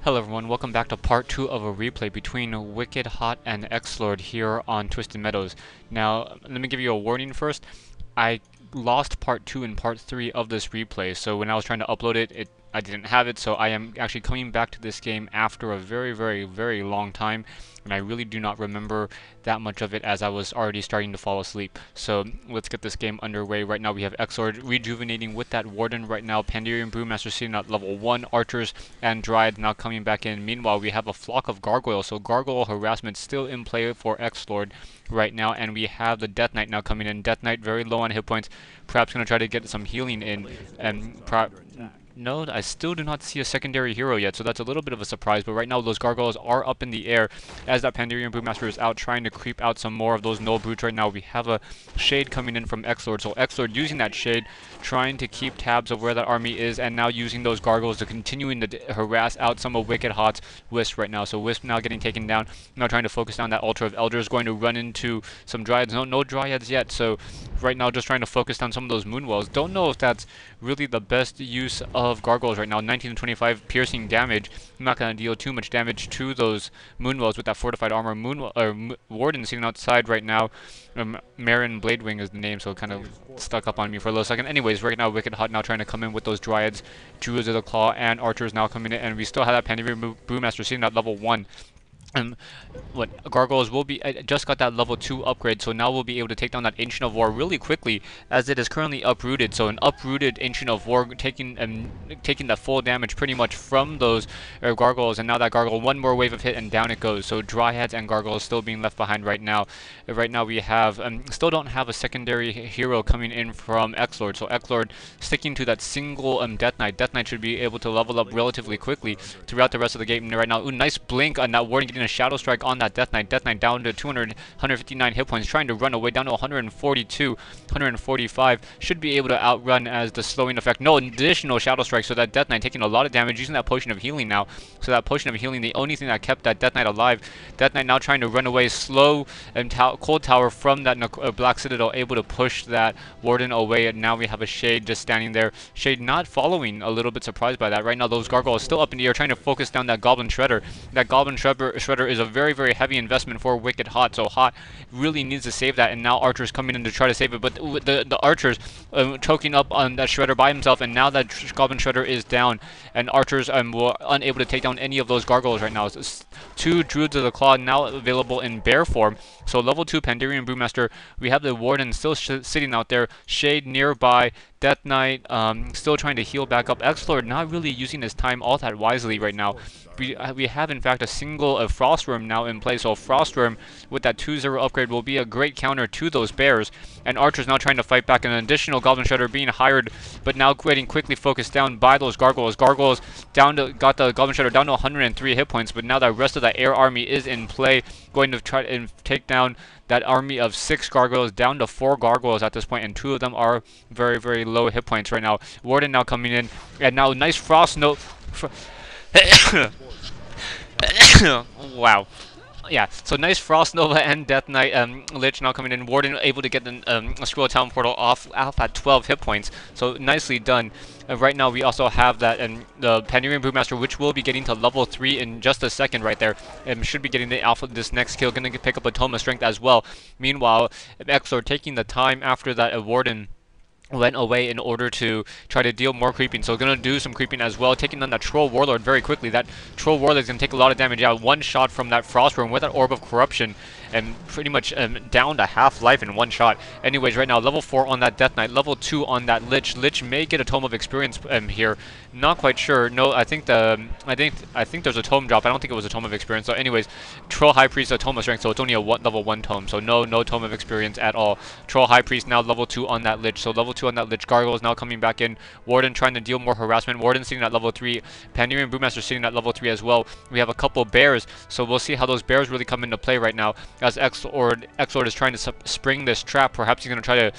Hello everyone, welcome back to part 2 of a replay between WickedHot and XLord here on Twisted Meadows. Now, let me give you a warning first. I lost part 2 and part 3 of this replay, so when I was trying to upload it, I didn't have it, so I am actually coming back to this game after a very long time, and I really do not remember that much of it as I was already starting to fall asleep. So let's get this game underway. Right now we have Exord rejuvenating with that Warden right now, Pandarian Brewmaster sitting at level 1, Archers and Dryad now coming back in. Meanwhile, we have a flock of Gargoyle, so Gargoyle harassment still in play for Exord right now, and we have the Death Knight now coming in. Death Knight very low on hit points, perhaps going to try to get some healing in, and no, I still do not see a secondary hero yet, so that's a little bit of a surprise. But right now, those Gargoyles are up in the air as that Pandarian Brewmaster is out trying to creep out some more of those Null Brutes right now. We have a Shade coming in from Exord, so Exord using that Shade, trying to keep tabs of where that army is, and now using those Gargoyles to continuing to harass out some of WickedHot's Wisp right now. So Wisp now getting taken down, now trying to focus down that Altar of Elders, going to run into some Dryads. No Dryads yet, so right now just trying to focus down some of those Moonwells. Don't know if that's really the best use of Gargoyles right now. 19 to 25 piercing damage. I'm not going to deal too much damage to those Moonwells with that fortified armor. Warden sitting outside right now. Marin Bladewing is the name, so it kind of stuck up on me for a little second. Anyways, right now WickedHot now trying to come in with those Dryads, Druids of the Claw, and Archers now coming in, and we still have that Pandarian Brewmaster sitting at level 1. Gargoyles will be just got that level 2 upgrade, so now we'll be able to take down that Ancient of War really quickly, as it is currently uprooted. So an uprooted Ancient of War taking that full damage pretty much from those Gargoyles, and now that Gargoyle, one more wave of hit and down it goes. So Dryads and Gargoyles still being left behind right now. Right now we have still don't have a secondary hero coming in from Exlord, so Exlord sticking to that single Death Knight. Death Knight should be able to level up relatively quickly throughout the rest of the game right now. Ooh, nice blink on that Warden, getting a Shadow Strike on that Death Knight. Death Knight down to 159 hit points, trying to run away down to 142, 145. Should be able to outrun as the slowing effect. No additional Shadow Strike, so that Death Knight taking a lot of damage, using that Potion of Healing now. So that Potion of Healing, the only thing that kept that Death Knight alive. Death Knight now trying to run away, slow and Cold Tower from that Black Citadel, able to push that Warden away, and now we have a Shade just standing there. Shade not following, a little bit surprised by that. Right now those Gargoyles still up in the air, trying to focus down that Goblin Shredder. That Goblin Shredder is a very heavy investment for WickedHot, so Hot really needs to save that, and now Archer's coming in to try to save it, but the Archers choking up on that Shredder by himself, and now that Goblin Shredder is down, and Archers were unable to take down any of those Gargoyles right now. So 2 Druids of the Claw now available in bear form, so level 2 Pandarian Brewmaster. We have the Warden still sitting out there, Shade nearby, Death Knight still trying to heal back up. Xlord not really using his time all that wisely right now. We have in fact a single Frostworm now in play, so Frostworm with that 2-0 upgrade will be a great counter to those bears, and Archer's now trying to fight back. An additional Goblin Shredder being hired, but now getting quickly focused down by those Gargoyles. Gargoyles got the Goblin Shredder down to 103 hit points, but now the rest of that air army is in play, going to try and take down that army of 6 Gargoyles down to 4 Gargoyles at this point, and 2 of them are very low hit points right now. Warden now coming in, and now nice Frost Note. Wow. Yeah, so nice Frost Nova and Death Knight Lich now coming in. Warden able to get a Scroll Town Portal off at 12 hit points, so nicely done. Right now we also have that the Pandarian Brewmaster, which will be getting to level 3 in just a second right there, and should be getting the alpha this next kill, gonna pick up a Tome of Strength as well. Meanwhile, Exor taking the time after that Warden went away in order to try to deal more creeping, so gonna do some creeping as well, taking on that Troll Warlord very quickly. That Troll Warlord is gonna take a lot of damage. Yeah, one shot from that Frostworm with that Orb of Corruption, and pretty much down to half life in one shot. Anyways, right now level 4 on that Death Knight, level 2 on that Lich. Lich may get a Tome of Experience here. Not quite sure. No, I think there's a tome drop. I don't think it was a Tome of Experience. So anyways, Troll High Priest a Tome of Strength, so it's only a level 1 tome. So no Tome of Experience at all. Troll High Priest now level 2 on that Lich. So level 2 on that Lich. Gargoyle is now coming back in. Warden trying to deal more harassment. Warden sitting at level 3. Pandarian Brewmaster sitting at level 3 as well. We have a couple bears, so we'll see how those bears really come into play right now, as Exord is trying to spring this trap. Perhaps he's going to try to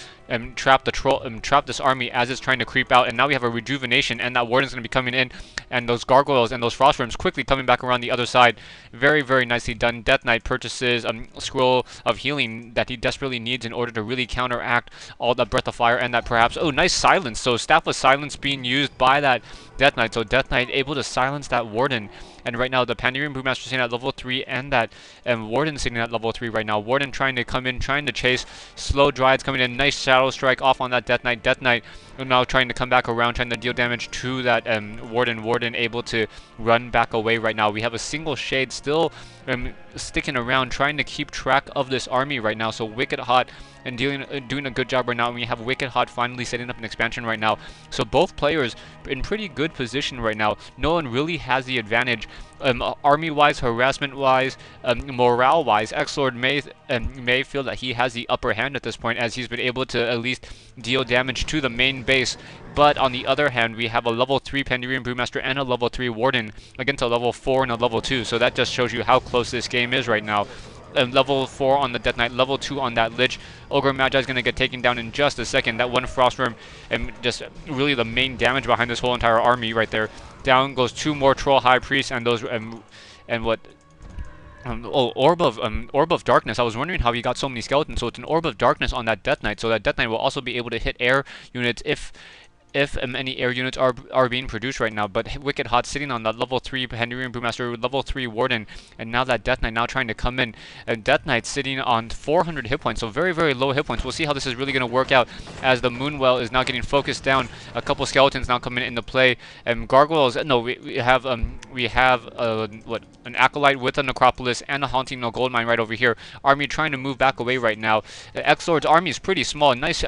trap the troll, trap this army as it's trying to creep out. And now we have a rejuvenation, and that Warden's going to be coming in, and those gargoyles and those frost worms quickly coming back around the other side. Very, very nicely done. Death Knight purchases a scroll of healing that he desperately needs in order to really counteract all that breath of fire and that perhaps, oh, nice silence. So staff of silence being used by that Death Knight. So Death Knight able to silence that Warden. And right now the Pandarian Brewmaster sitting at level 3 and that Warden sitting at level 3 right now. Warden trying to come in, trying to chase. Slow Dryads coming in. Nice Shadow Strike off on that Death Knight. Death Knight now trying to come back around, trying to deal damage to that Warden. Warden able to run back away right now. We have a single Shade still sticking around, trying to keep track of this army right now. So WickedHot and doing a good job right now. And we have WickedHot finally setting up an expansion right now. So both players in pretty good position right now. No one really has the advantage. Army-wise, harassment-wise, morale-wise, Exord may feel that he has the upper hand at this point, as he's been able to at least deal damage to the main base. But on the other hand, we have a level 3 Pandarian Brewmaster and a level 3 Warden against a level 4 and a level 2. So that just shows you how close this game is right now. Level 4 on the Death Knight, level 2 on that Lich. Ogre Magi is going to get taken down in just a second. That one Frostworm, and just really the main damage behind this whole entire army right there. Down goes 2 more Troll High Priests and those, and what... oh, Orb of Darkness. I was wondering how he got so many skeletons. So it's an Orb of Darkness on that Death Knight. So that Death Knight will also be able to hit air units if any air units are being produced right now. But WickedHot sitting on that level 3 Pandarian Brewmaster, level 3 Warden, and now that Death Knight now trying to come in. And Death Knight sitting on 400 hit points, so very, very low hit points. We'll see how this is really going to work out as the Moonwell is now getting focused down. A couple skeletons now coming into play. And Gargoyles, no, we have what, an Acolyte with a Necropolis and a Haunting no Gold Mine right over here. Army trying to move back away right now. Exord's army is pretty small. Nice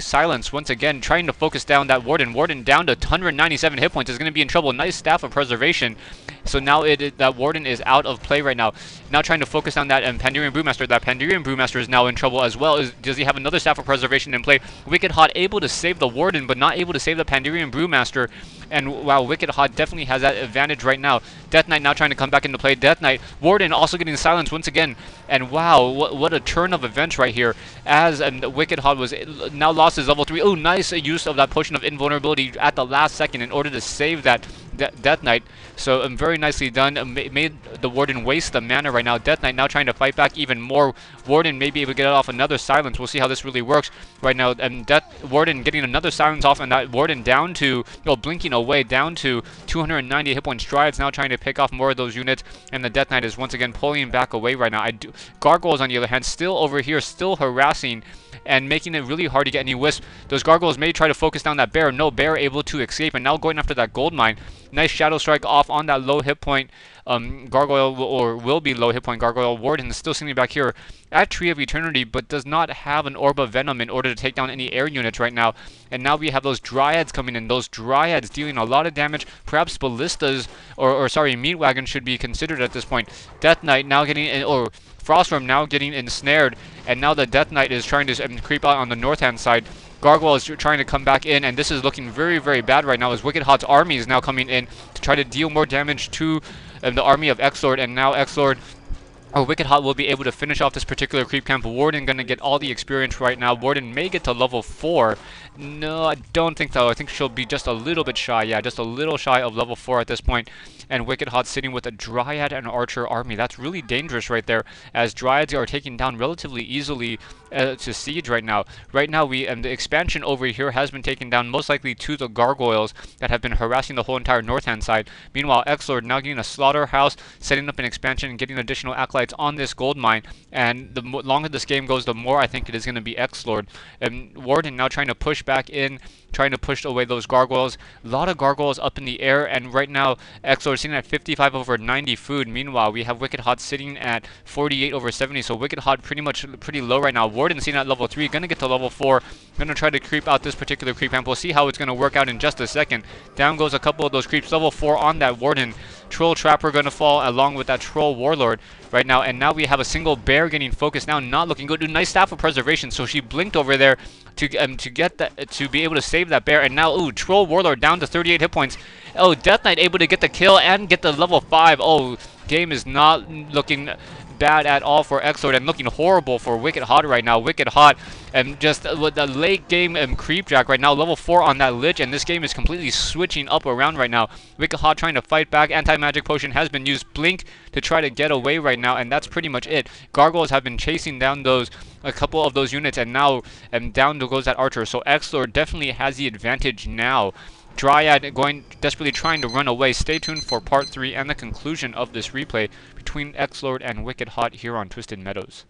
silence once again, trying to focus down that Warden. Warden down to 197 hit points is going to be in trouble. Nice Staff of Preservation. So now that Warden is out of play right now. Now trying to focus on that Pandarian Brewmaster. That Pandarian Brewmaster is now in trouble as well. Does he have another Staff of Preservation in play? WickedHot able to save the Warden, but not able to save the Pandarian Brewmaster. And wow, WickedHot definitely has that advantage right now. Death Knight now trying to come back into play. Death Knight, Warden also getting silenced once again. And wow, what a turn of events right here. As WickedHot was now lost his level 3. Oh, nice use of that potion of invulnerability at the last second in order to save that Death Knight. So very nicely done. Made the Warden waste the mana right now. Death Knight now trying to fight back even more. Warden may be able to get off another silence. We'll see how this really works right now. And Warden getting another silence off, and that Warden down to, blinking away, down to 290 hit points. Dryads now trying to pick off more of those units, and the Death Knight is once again pulling back away right now. Gargoyles on the other hand still over here, still harassing and making it really hard to get any wisp. Those Gargoyles may try to focus down that Bear. No, Bear able to escape, and now going after that Gold Mine. Nice Shadow Strike off on that low hit point Gargoyle, or will be low hit point Gargoyle. Warden is still sitting back here at Tree of Eternity, but does not have an Orb of Venom in order to take down any air units right now. And now we have those Dryads coming in. Those Dryads dealing a lot of damage. Perhaps Ballistas, or sorry, Meat Wagon should be considered at this point. Death Knight now getting, or Frostworm now getting ensnared, and now the Death Knight is trying to creep out on the north-hand side. Gargoyle is trying to come back in, and this is looking very, very bad right now as WickedHot's army is now coming in to try to deal more damage to the army of Exord, and now Exord, or WickedHot, will be able to finish off this particular creep camp. Warden going to get all the experience right now. Warden may get to level 4. No, I don't think so. I think she'll be just a little bit shy. Yeah, just a little shy of level 4 at this point. And WickedHot sitting with a Dryad and Archer army. That's really dangerous right there, as Dryads are taken down relatively easily to Siege right now. Right now, the expansion over here has been taken down, most likely to the Gargoyles that have been harassing the whole entire north-hand side. Meanwhile, Exord now getting a Slaughterhouse, setting up an expansion and getting additional Acolytes on this gold mine. And the longer this game goes, the more I think it is going to be Exord. And Warden now trying to push back in, trying to push away those Gargoyles. A lot of Gargoyles up in the air, and right now Exord sitting at 55 over 90 food. Meanwhile, we have WickedHot sitting at 48 over 70, so WickedHot pretty low right now. Warden sitting at level 3, gonna get to level 4, gonna try to creep out this particular creep camp. We'll see how it's gonna work out in just a second. Down goes a couple of those creeps. Level 4 on that Warden. Troll Trapper gonna fall along with that Troll Warlord right now, and now we have a single Bear getting focused now, not looking good. Nice Staff of Preservation, so she blinked over there to get that, to be able to save that Bear. And now, ooh, Troll Warlord down to 38 hit points. Oh, Death Knight able to get the kill and get the level 5. Oh, game is not looking bad at all for Exord and looking horrible for WickedHot right now. WickedHot and just with the late game creep jack right now, level 4 on that Lich, and this game is completely switching up around right now. WickedHot trying to fight back. Anti-magic potion has been used. Blink to try to get away right now, and that's pretty much it. Gargoyles have been chasing down a couple of those units, and now down goes that archer. So Exlord definitely has the advantage now. Dryad desperately trying to run away. Stay tuned for part 3 and the conclusion of this replay between XLord and WickedHot here on Twisted Meadows.